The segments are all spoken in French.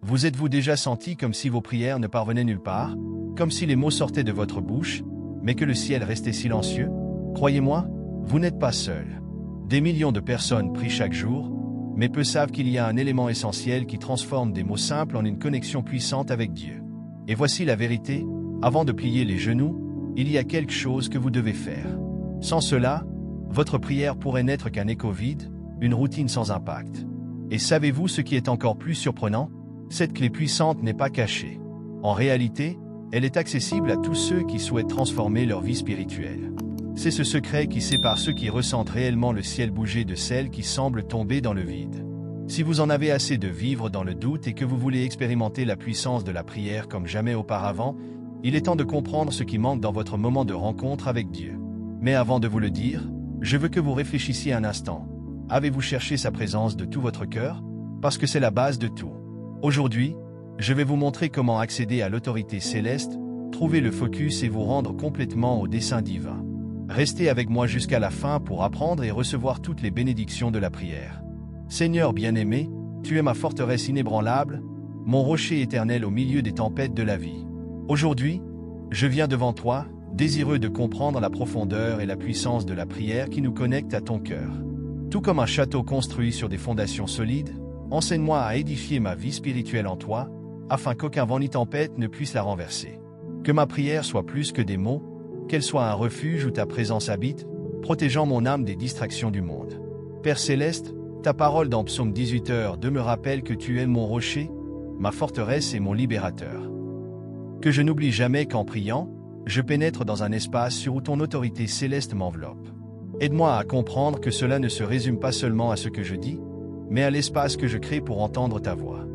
Vous êtes-vous déjà senti comme si vos prières ne parvenaient nulle part, comme si les mots sortaient de votre bouche, mais que le ciel restait silencieux? Croyez-moi, vous n'êtes pas seul. Des millions de personnes prient chaque jour, mais peu savent qu'il y a un élément essentiel qui transforme des mots simples en une connexion puissante avec Dieu. Et voici la vérité, avant de plier les genoux, il y a quelque chose que vous devez faire. Sans cela, votre prière pourrait n'être qu'un écho vide, une routine sans impact. Et savez-vous ce qui est encore plus surprenant? Cette clé puissante n'est pas cachée. En réalité, elle est accessible à tous ceux qui souhaitent transformer leur vie spirituelle. C'est ce secret qui sépare ceux qui ressentent réellement le ciel bouger de celles qui semblent tomber dans le vide. Si vous en avez assez de vivre dans le doute et que vous voulez expérimenter la puissance de la prière comme jamais auparavant, il est temps de comprendre ce qui manque dans votre moment de rencontre avec Dieu. Mais avant de vous le dire, je veux que vous réfléchissiez un instant. Avez-vous cherché sa présence de tout votre cœur? Parce que c'est la base de tout. Aujourd'hui, je vais vous montrer comment accéder à l'autorité céleste, trouver le focus et vous rendre complètement au dessein divin. Restez avec moi jusqu'à la fin pour apprendre et recevoir toutes les bénédictions de la prière. Seigneur bien-aimé, tu es ma forteresse inébranlable, mon rocher éternel au milieu des tempêtes de la vie. Aujourd'hui, je viens devant toi, désireux de comprendre la profondeur et la puissance de la prière qui nous connecte à ton cœur. Tout comme un château construit sur des fondations solides, enseigne-moi à édifier ma vie spirituelle en toi, afin qu'aucun vent ni tempête ne puisse la renverser. Que ma prière soit plus que des mots, qu'elle soit un refuge où ta présence habite, protégeant mon âme des distractions du monde. Père céleste, ta parole dans Psaume 18h2 me rappelle que tu es mon rocher, ma forteresse et mon libérateur. Que je n'oublie jamais qu'en priant, je pénètre dans un espace où ton autorité céleste m'enveloppe. Aide-moi à comprendre que cela ne se résume pas seulement à ce que je dis, mais à l'espace que je crée pour entendre ta voix.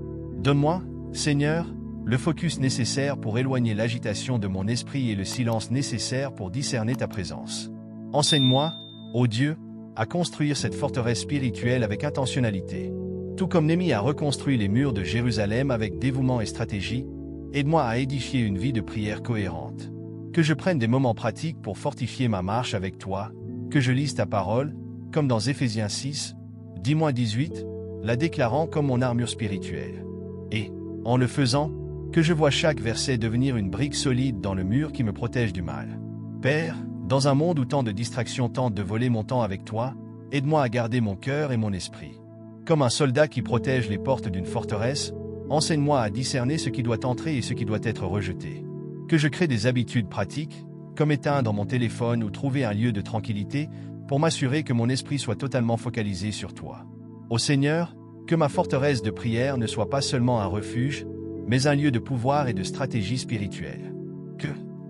Donne-moi, Seigneur, le focus nécessaire pour éloigner l'agitation de mon esprit et le silence nécessaire pour discerner ta présence. Enseigne-moi, ô Dieu, à construire cette forteresse spirituelle avec intentionnalité. Tout comme Néhémie a reconstruit les murs de Jérusalem avec dévouement et stratégie, aide-moi à édifier une vie de prière cohérente. Que je prenne des moments pratiques pour fortifier ma marche avec toi, que je lise ta parole, comme dans Éphésiens 6, 10-18, la déclarant comme mon armure spirituelle. Et, en le faisant, que je vois chaque verset devenir une brique solide dans le mur qui me protège du mal. Père, dans un monde où tant de distractions tentent de voler mon temps avec toi, aide-moi à garder mon cœur et mon esprit. Comme un soldat qui protège les portes d'une forteresse, enseigne-moi à discerner ce qui doit entrer et ce qui doit être rejeté. Que je crée des habitudes pratiques, comme éteindre mon téléphone ou trouver un lieu de tranquillité, pour m'assurer que mon esprit soit totalement focalisé sur toi. Ô Seigneur, que ma forteresse de prière ne soit pas seulement un refuge, mais un lieu de pouvoir et de stratégie spirituelle. Que,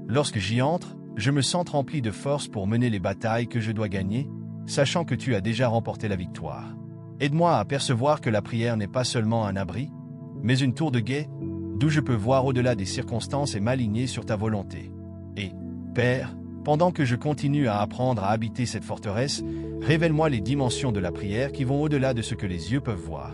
lorsque j'y entre, je me sente rempli de force pour mener les batailles que je dois gagner, sachant que tu as déjà remporté la victoire. Aide-moi à percevoir que la prière n'est pas seulement un abri, mais une tour de guet, d'où je peux voir au-delà des circonstances et m'aligner sur ta volonté. Et, Père, pendant que je continue à apprendre à habiter cette forteresse, révèle-moi les dimensions de la prière qui vont au-delà de ce que les yeux peuvent voir.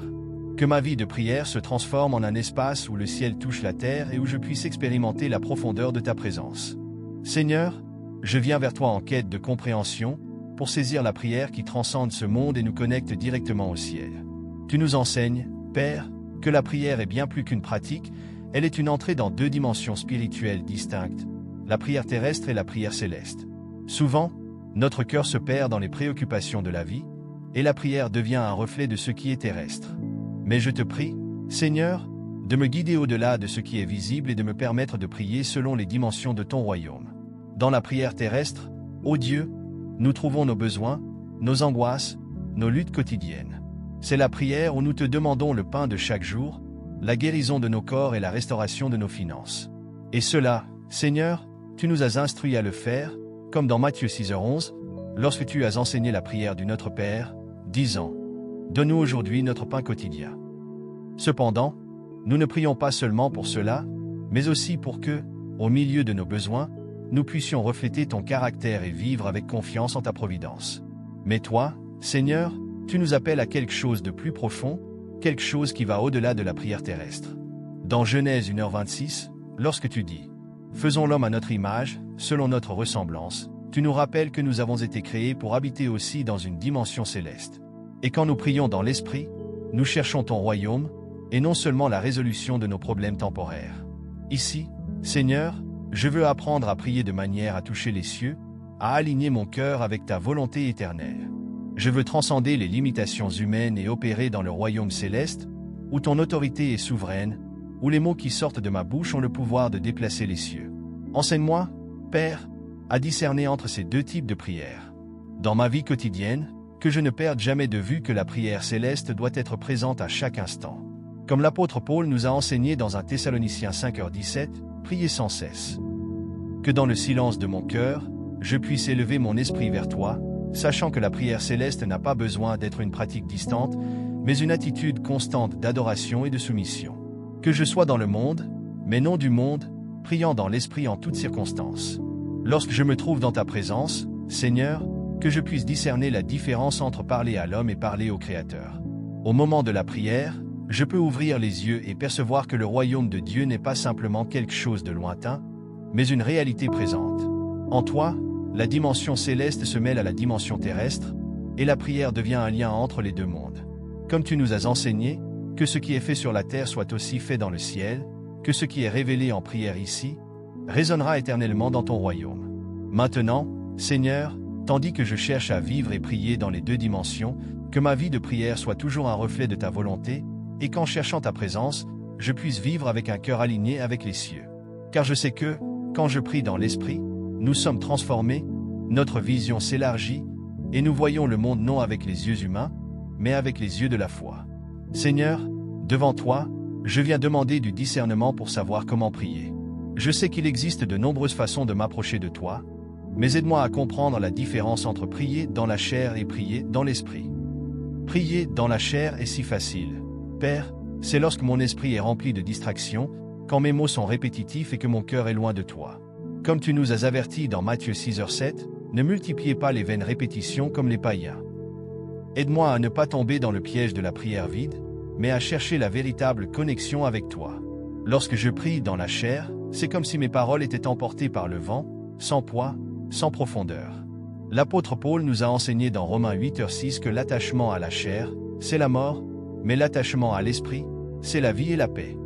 Que ma vie de prière se transforme en un espace où le ciel touche la terre et où je puisse expérimenter la profondeur de ta présence. Seigneur, je viens vers toi en quête de compréhension, pour saisir la prière qui transcende ce monde et nous connecte directement au ciel. Tu nous enseignes, Père, que la prière est bien plus qu'une pratique, elle est une entrée dans deux dimensions spirituelles distinctes, la prière terrestre et la prière céleste. Souvent, notre cœur se perd dans les préoccupations de la vie, et la prière devient un reflet de ce qui est terrestre. Mais je te prie, Seigneur, de me guider au-delà de ce qui est visible et de me permettre de prier selon les dimensions de ton royaume. Dans la prière terrestre, ô Dieu, nous trouvons nos besoins, nos angoisses, nos luttes quotidiennes. C'est la prière où nous te demandons le pain de chaque jour, la guérison de nos corps et la restauration de nos finances. Et cela, Seigneur, tu nous as instruits à le faire, comme dans Matthieu 6h11, lorsque tu as enseigné la prière du Notre Père, disant « Donne-nous aujourd'hui notre pain quotidien ». Cependant, nous ne prions pas seulement pour cela, mais aussi pour que, au milieu de nos besoins, nous puissions refléter ton caractère et vivre avec confiance en ta providence. Mais toi, Seigneur, tu nous appelles à quelque chose de plus profond, quelque chose qui va au-delà de la prière terrestre. Dans Genèse 1h26, lorsque tu dis « Faisons l'homme à notre image, selon notre ressemblance », tu nous rappelles que nous avons été créés pour habiter aussi dans une dimension céleste. Et quand nous prions dans l'Esprit, nous cherchons ton royaume, et non seulement la résolution de nos problèmes temporaires. Ici, Seigneur, je veux apprendre à prier de manière à toucher les cieux, à aligner mon cœur avec ta volonté éternelle. Je veux transcender les limitations humaines et opérer dans le royaume céleste, où ton autorité est souveraine, où les mots qui sortent de ma bouche ont le pouvoir de déplacer les cieux. Enseigne-moi, Père, à discerner entre ces deux types de prières. Dans ma vie quotidienne, que je ne perde jamais de vue que la prière céleste doit être présente à chaque instant. Comme l'apôtre Paul nous a enseigné dans 1 Thessaloniciens 5h17, priez sans cesse. Que dans le silence de mon cœur, je puisse élever mon esprit vers toi, sachant que la prière céleste n'a pas besoin d'être une pratique distante, mais une attitude constante d'adoration et de soumission. Que je sois dans le monde, mais non du monde, priant dans l'esprit en toutes circonstances. Lorsque je me trouve dans ta présence, Seigneur, que je puisse discerner la différence entre parler à l'homme et parler au Créateur. Au moment de la prière, je peux ouvrir les yeux et percevoir que le royaume de Dieu n'est pas simplement quelque chose de lointain, mais une réalité présente. En toi, la dimension céleste se mêle à la dimension terrestre, et la prière devient un lien entre les deux mondes. Comme tu nous as enseigné, que ce qui est fait sur la terre soit aussi fait dans le ciel, que ce qui est révélé en prière ici, résonnera éternellement dans ton royaume. Maintenant, Seigneur, tandis que je cherche à vivre et prier dans les deux dimensions, que ma vie de prière soit toujours un reflet de ta volonté, et qu'en cherchant ta présence, je puisse vivre avec un cœur aligné avec les cieux. Car je sais que, quand je prie dans l'esprit, nous sommes transformés, notre vision s'élargit, et nous voyons le monde non avec les yeux humains, mais avec les yeux de la foi. Seigneur, devant toi, je viens demander du discernement pour savoir comment prier. Je sais qu'il existe de nombreuses façons de m'approcher de toi, mais aide-moi à comprendre la différence entre prier dans la chair et prier dans l'esprit. Prier dans la chair est si facile. Père, c'est lorsque mon esprit est rempli de distractions, quand mes mots sont répétitifs et que mon cœur est loin de toi. Comme tu nous as avertis dans Matthieu 6h7, ne multipliez pas les vaines répétitions comme les païens. Aide-moi à ne pas tomber dans le piège de la prière vide, mais à chercher la véritable connexion avec toi. Lorsque je prie dans la chair, c'est comme si mes paroles étaient emportées par le vent, sans poids, sans profondeur. L'apôtre Paul nous a enseigné dans Romains 8h6 que l'attachement à la chair, c'est la mort, mais l'attachement à l'esprit, c'est la vie et la paix.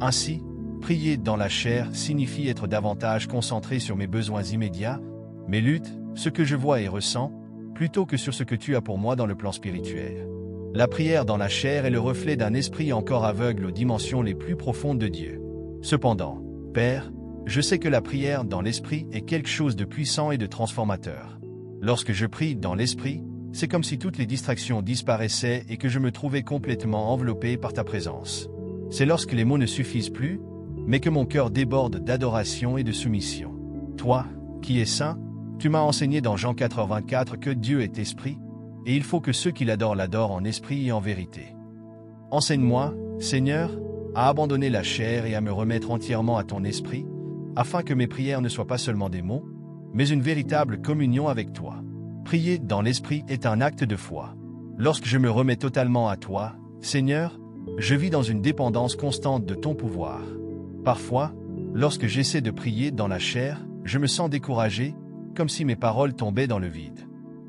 Ainsi, prier dans la chair signifie être davantage concentré sur mes besoins immédiats, mes luttes, ce que je vois et ressens, plutôt que sur ce que tu as pour moi dans le plan spirituel. La prière dans la chair est le reflet d'un esprit encore aveugle aux dimensions les plus profondes de Dieu. Cependant, Père, je sais que la prière dans l'esprit est quelque chose de puissant et de transformateur. Lorsque je prie dans l'esprit, c'est comme si toutes les distractions disparaissaient et que je me trouvais complètement enveloppé par ta présence. C'est lorsque les mots ne suffisent plus, mais que mon cœur déborde d'adoration et de soumission. Toi, qui es saint, tu m'as enseigné dans Jean 4h24 que Dieu est esprit, et il faut que ceux qui l'adorent l'adorent en esprit et en vérité. Enseigne-moi, Seigneur, à abandonner la chair et à me remettre entièrement à ton esprit, afin que mes prières ne soient pas seulement des mots, mais une véritable communion avec toi. Prier dans l'esprit est un acte de foi. Lorsque je me remets totalement à toi, Seigneur, je vis dans une dépendance constante de ton pouvoir. Parfois, lorsque j'essaie de prier dans la chair, je me sens découragé, comme si mes paroles tombaient dans le vide.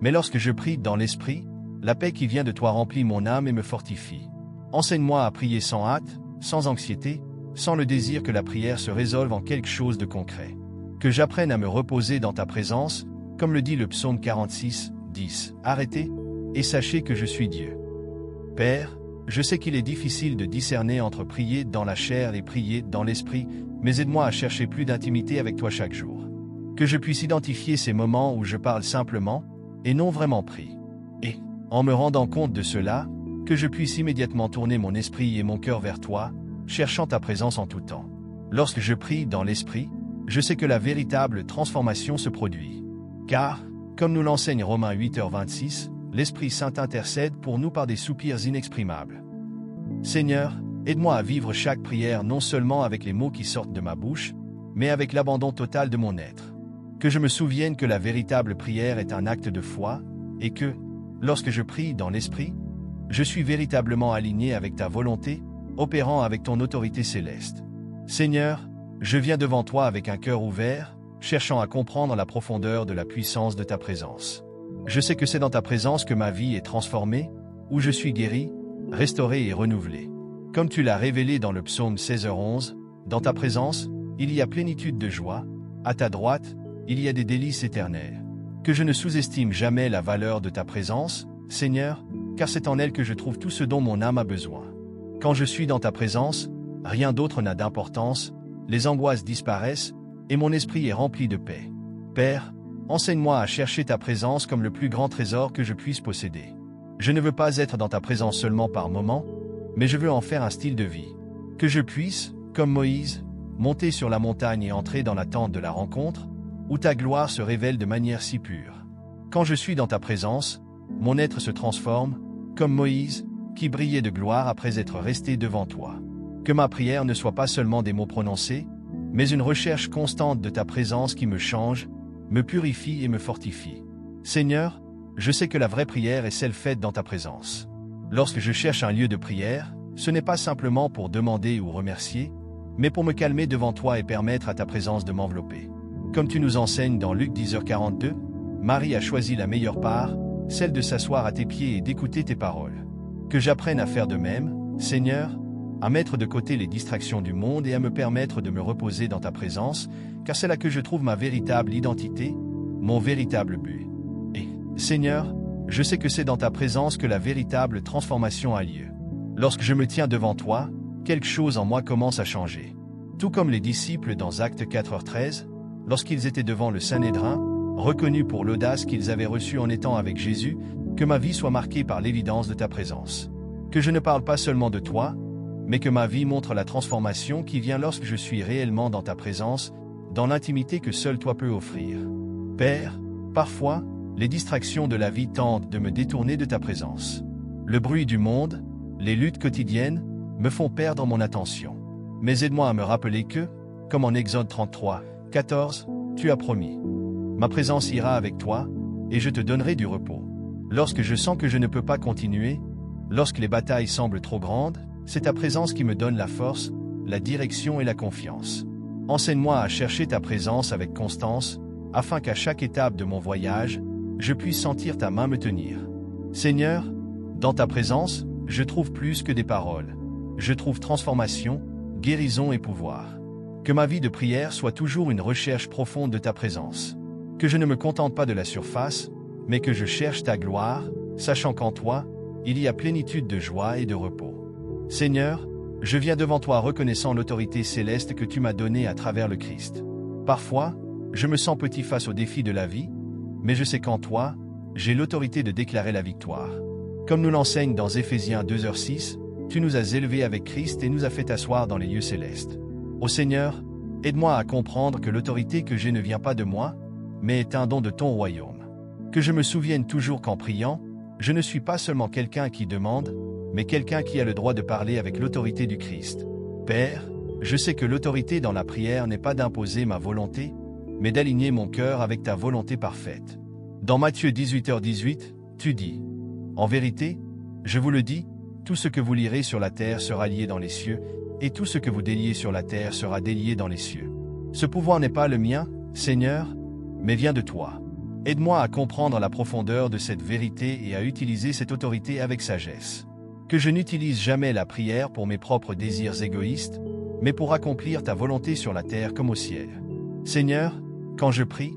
Mais lorsque je prie dans l'esprit, la paix qui vient de toi remplit mon âme et me fortifie. Enseigne-moi à prier sans hâte, sans anxiété, sans le désir que la prière se résolve en quelque chose de concret. Que j'apprenne à me reposer dans ta présence, comme le dit le psaume 46, 10. Arrêtez, et sachez que je suis Dieu. Père, je sais qu'il est difficile de discerner entre prier dans la chair et prier dans l'esprit, mais aide-moi à chercher plus d'intimité avec toi chaque jour. Que je puisse identifier ces moments où je parle simplement, et non vraiment prie. Et, en me rendant compte de cela, que je puisse immédiatement tourner mon esprit et mon cœur vers toi, cherchant ta présence en tout temps. Lorsque je prie dans l'esprit, je sais que la véritable transformation se produit. Car, comme nous l'enseigne Romains 8h26, l'Esprit Saint intercède pour nous par des soupirs inexprimables. Seigneur, aide-moi à vivre chaque prière non seulement avec les mots qui sortent de ma bouche, mais avec l'abandon total de mon être. Que je me souvienne que la véritable prière est un acte de foi, et que, lorsque je prie dans l'Esprit, je suis véritablement aligné avec ta volonté, opérant avec ton autorité céleste. Seigneur, je viens devant toi avec un cœur ouvert, cherchant à comprendre la profondeur de la puissance de ta présence. Je sais que c'est dans ta présence que ma vie est transformée, où je suis guéri, restauré et renouvelé. Comme tu l'as révélé dans le psaume 16h11, dans ta présence, il y a plénitude de joie, à ta droite, il y a des délices éternelles. Que je ne sous-estime jamais la valeur de ta présence, Seigneur, car c'est en elle que je trouve tout ce dont mon âme a besoin. Quand je suis dans ta présence, rien d'autre n'a d'importance, les angoisses disparaissent, et mon esprit est rempli de paix. Père, enseigne-moi à chercher ta présence comme le plus grand trésor que je puisse posséder. Je ne veux pas être dans ta présence seulement par moments, mais je veux en faire un style de vie. Que je puisse, comme Moïse, monter sur la montagne et entrer dans la tente de la rencontre, où ta gloire se révèle de manière si pure. Quand je suis dans ta présence, mon être se transforme, comme Moïse, qui brillait de gloire après être resté devant toi. Que ma prière ne soit pas seulement des mots prononcés, mais une recherche constante de ta présence qui me change, me purifie et me fortifie. Seigneur, je sais que la vraie prière est celle faite dans ta présence. Lorsque je cherche un lieu de prière, ce n'est pas simplement pour demander ou remercier, mais pour me calmer devant toi et permettre à ta présence de m'envelopper. Comme tu nous enseignes dans Luc 10h42, Marie a choisi la meilleure part, celle de s'asseoir à tes pieds et d'écouter tes paroles. Que j'apprenne à faire de même, Seigneur, à mettre de côté les distractions du monde et à me permettre de me reposer dans ta présence, car c'est là que je trouve ma véritable identité, mon véritable but. Et, Seigneur, je sais que c'est dans ta présence que la véritable transformation a lieu. Lorsque je me tiens devant toi, quelque chose en moi commence à changer. Tout comme les disciples dans Actes 4h13, lorsqu'ils étaient devant le Sanhédrin, reconnus pour l'audace qu'ils avaient reçue en étant avec Jésus, que ma vie soit marquée par l'évidence de ta présence. Que je ne parle pas seulement de toi, mais que ma vie montre la transformation qui vient lorsque je suis réellement dans ta présence, dans l'intimité que seul toi peux offrir. Père, parfois, les distractions de la vie tentent de me détourner de ta présence. Le bruit du monde, les luttes quotidiennes, me font perdre mon attention. Mais aide-moi à me rappeler que, comme en Exode 33, 14, tu as promis. Ma présence ira avec toi, et je te donnerai du repos. Lorsque je sens que je ne peux pas continuer, lorsque les batailles semblent trop grandes, c'est ta présence qui me donne la force, la direction et la confiance. Enseigne-moi à chercher ta présence avec constance, afin qu'à chaque étape de mon voyage, je puisse sentir ta main me tenir. Seigneur, dans ta présence, je trouve plus que des paroles. Je trouve transformation, guérison et pouvoir. Que ma vie de prière soit toujours une recherche profonde de ta présence. Que je ne me contente pas de la surface, mais que je cherche ta gloire, sachant qu'en toi, il y a plénitude de joie et de repos. Seigneur, je viens devant toi reconnaissant l'autorité céleste que tu m'as donnée à travers le Christ. Parfois, je me sens petit face aux défis de la vie, mais je sais qu'en toi, j'ai l'autorité de déclarer la victoire. Comme nous l'enseigne dans Éphésiens 2h6, tu nous as élevés avec Christ et nous as fait asseoir dans les lieux célestes. Ô Seigneur, aide-moi à comprendre que l'autorité que j'ai ne vient pas de moi, mais est un don de ton royaume. Que je me souvienne toujours qu'en priant, je ne suis pas seulement quelqu'un qui demande, mais quelqu'un qui a le droit de parler avec l'autorité du Christ. Père, je sais que l'autorité dans la prière n'est pas d'imposer ma volonté, mais d'aligner mon cœur avec ta volonté parfaite. Dans Matthieu 18h18, tu dis, « En vérité, je vous le dis, tout ce que vous lirez sur la terre sera lié dans les cieux, et tout ce que vous déliez sur la terre sera délié dans les cieux. » Ce pouvoir n'est pas le mien, Seigneur, mais vient de toi. Aide-moi à comprendre la profondeur de cette vérité et à utiliser cette autorité avec sagesse. Que je n'utilise jamais la prière pour mes propres désirs égoïstes, mais pour accomplir ta volonté sur la terre comme au ciel. Seigneur, quand je prie,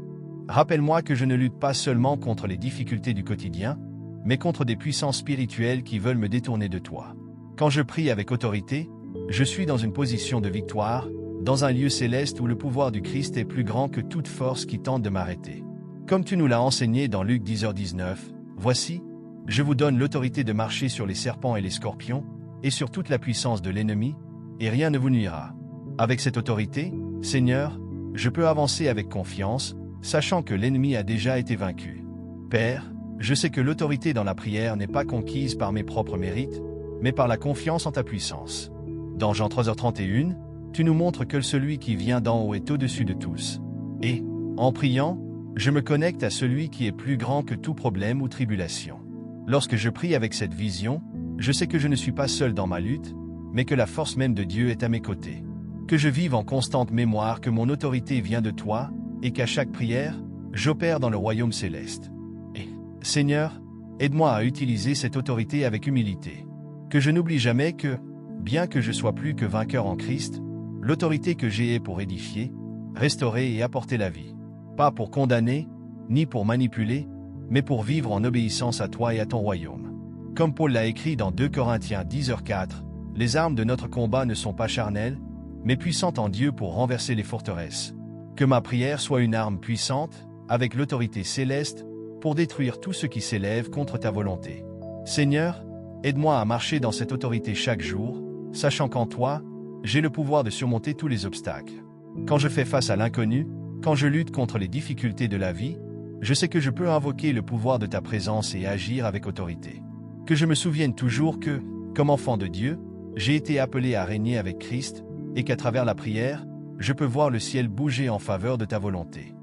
rappelle-moi que je ne lutte pas seulement contre les difficultés du quotidien, mais contre des puissances spirituelles qui veulent me détourner de toi. Quand je prie avec autorité, je suis dans une position de victoire, dans un lieu céleste où le pouvoir du Christ est plus grand que toute force qui tente de m'arrêter. Comme tu nous l'as enseigné dans Luc 10h19, voici, je vous donne l'autorité de marcher sur les serpents et les scorpions, et sur toute la puissance de l'ennemi, et rien ne vous nuira. Avec cette autorité, Seigneur, je peux avancer avec confiance, sachant que l'ennemi a déjà été vaincu. Père, je sais que l'autorité dans la prière n'est pas conquise par mes propres mérites, mais par la confiance en ta puissance. Dans Jean 3h31, tu nous montres que celui qui vient d'en haut est au-dessus de tous. Et, en priant, je me connecte à celui qui est plus grand que tout problème ou tribulation. Lorsque je prie avec cette vision, je sais que je ne suis pas seul dans ma lutte, mais que la force même de Dieu est à mes côtés. Que je vive en constante mémoire que mon autorité vient de toi, et qu'à chaque prière, j'opère dans le royaume céleste. Et, Seigneur, aide-moi à utiliser cette autorité avec humilité. Que je n'oublie jamais que, bien que je sois plus que vainqueur en Christ, l'autorité que j'ai est pour édifier, restaurer et apporter la vie. Pas pour condamner, ni pour manipuler, mais pour vivre en obéissance à toi et à ton royaume. Comme Paul l'a écrit dans 2 Corinthiens 10:4, les armes de notre combat ne sont pas charnelles, mais puissantes en Dieu pour renverser les forteresses. Que ma prière soit une arme puissante, avec l'autorité céleste, pour détruire tout ce qui s'élève contre ta volonté. Seigneur, aide-moi à marcher dans cette autorité chaque jour, sachant qu'en toi, j'ai le pouvoir de surmonter tous les obstacles. Quand je fais face à l'inconnu, quand je lutte contre les difficultés de la vie, je sais que je peux invoquer le pouvoir de ta présence et agir avec autorité. Que je me souvienne toujours que, comme enfant de Dieu, j'ai été appelé à régner avec Christ, et qu'à travers la prière, je peux voir le ciel bouger en faveur de ta volonté.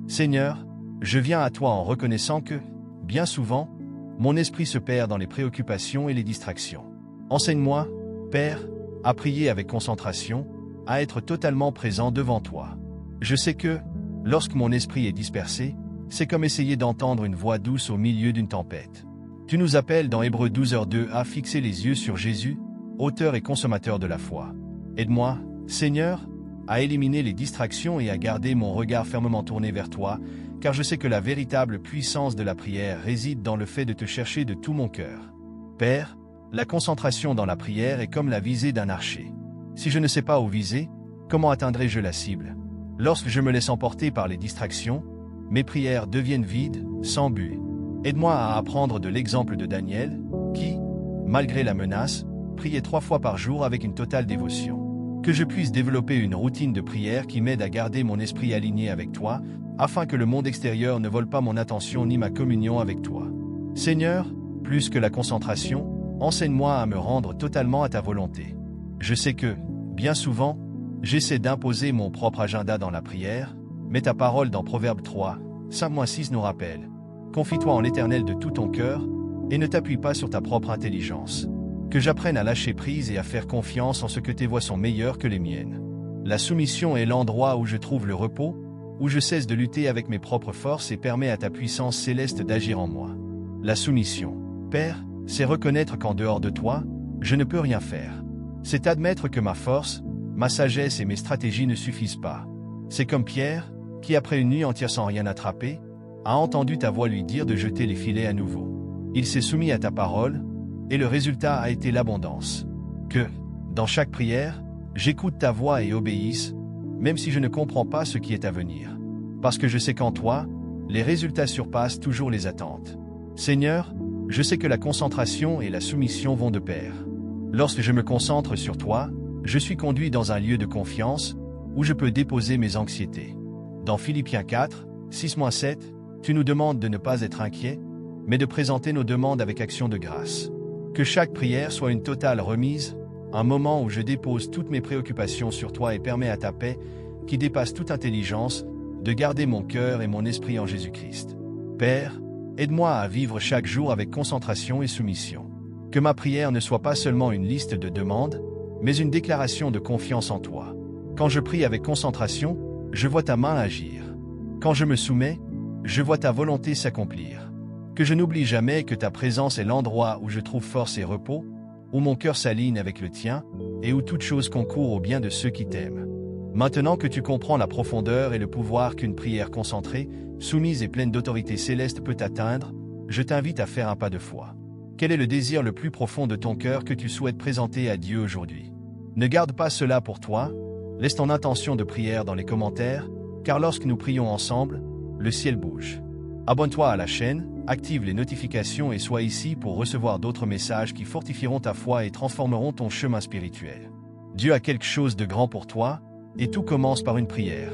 Seigneur, je viens à toi en reconnaissant que, bien souvent, mon esprit se perd dans les préoccupations et les distractions. Enseigne-moi, Père, à prier avec concentration, à être totalement présent devant toi. Je sais que, lorsque mon esprit est dispersé, c'est comme essayer d'entendre une voix douce au milieu d'une tempête. Tu nous appelles dans Hébreux 12:2 à fixer les yeux sur Jésus, auteur et consommateur de la foi. Aide-moi, Seigneur, à éliminer les distractions et à garder mon regard fermement tourné vers toi, car je sais que la véritable puissance de la prière réside dans le fait de te chercher de tout mon cœur. Père, la concentration dans la prière est comme la visée d'un archer. Si je ne sais pas où viser, comment atteindrai-je la cible? Lorsque je me laisse emporter par les distractions, mes prières deviennent vides, sans but. Aide-moi à apprendre de l'exemple de Daniel, qui, malgré la menace, priait 3 fois par jour avec une totale dévotion. Que je puisse développer une routine de prière qui m'aide à garder mon esprit aligné avec toi, afin que le monde extérieur ne vole pas mon attention ni ma communion avec toi. Seigneur, plus que la concentration, enseigne-moi à me rendre totalement à ta volonté. Je sais que, bien souvent, j'essaie d'imposer mon propre agenda dans la prière, mais ta parole dans Proverbe 3, 5-6 nous rappelle: confie-toi en l'Éternel de tout ton cœur, et ne t'appuie pas sur ta propre intelligence. Que j'apprenne à lâcher prise et à faire confiance en ce que tes voies sont meilleures que les miennes. La soumission est l'endroit où je trouve le repos, où je cesse de lutter avec mes propres forces et permets à ta puissance céleste d'agir en moi. La soumission, Père, c'est reconnaître qu'en dehors de toi, je ne peux rien faire. C'est admettre que ma force, ma sagesse et mes stratégies ne suffisent pas. C'est comme Pierre, qui après une nuit entière sans rien attraper, a entendu ta voix lui dire de jeter les filets à nouveau. Il s'est soumis à ta parole, et le résultat a été l'abondance. Que, dans chaque prière, j'écoute ta voix et obéisse, même si je ne comprends pas ce qui est à venir. Parce que je sais qu'en toi, les résultats surpassent toujours les attentes. Seigneur, je sais que la concentration et la soumission vont de pair. Lorsque je me concentre sur toi, je suis conduit dans un lieu de confiance, où je peux déposer mes anxiétés. Dans Philippiens 4, 6-7, tu nous demandes de ne pas être inquiets, mais de présenter nos demandes avec action de grâce. Que chaque prière soit une totale remise, un moment où je dépose toutes mes préoccupations sur toi et permets à ta paix, qui dépasse toute intelligence, de garder mon cœur et mon esprit en Jésus-Christ. Père, aide-moi à vivre chaque jour avec concentration et soumission. Que ma prière ne soit pas seulement une liste de demandes, mais une déclaration de confiance en toi. Quand je prie avec concentration, je vois ta main agir. Quand je me soumets, je vois ta volonté s'accomplir. Que je n'oublie jamais que ta présence est l'endroit où je trouve force et repos, où mon cœur s'aligne avec le tien, et où toute chose concourt au bien de ceux qui t'aiment. Maintenant que tu comprends la profondeur et le pouvoir qu'une prière concentrée, soumise et pleine d'autorité céleste peut atteindre, je t'invite à faire un pas de foi. Quel est le désir le plus profond de ton cœur que tu souhaites présenter à Dieu aujourd'hui? Ne garde pas cela pour toi, laisse ton intention de prière dans les commentaires, car lorsque nous prions ensemble, le ciel bouge. Abonne-toi à la chaîne, active les notifications et sois ici pour recevoir d'autres messages qui fortifieront ta foi et transformeront ton chemin spirituel. Dieu a quelque chose de grand pour toi, et tout commence par une prière.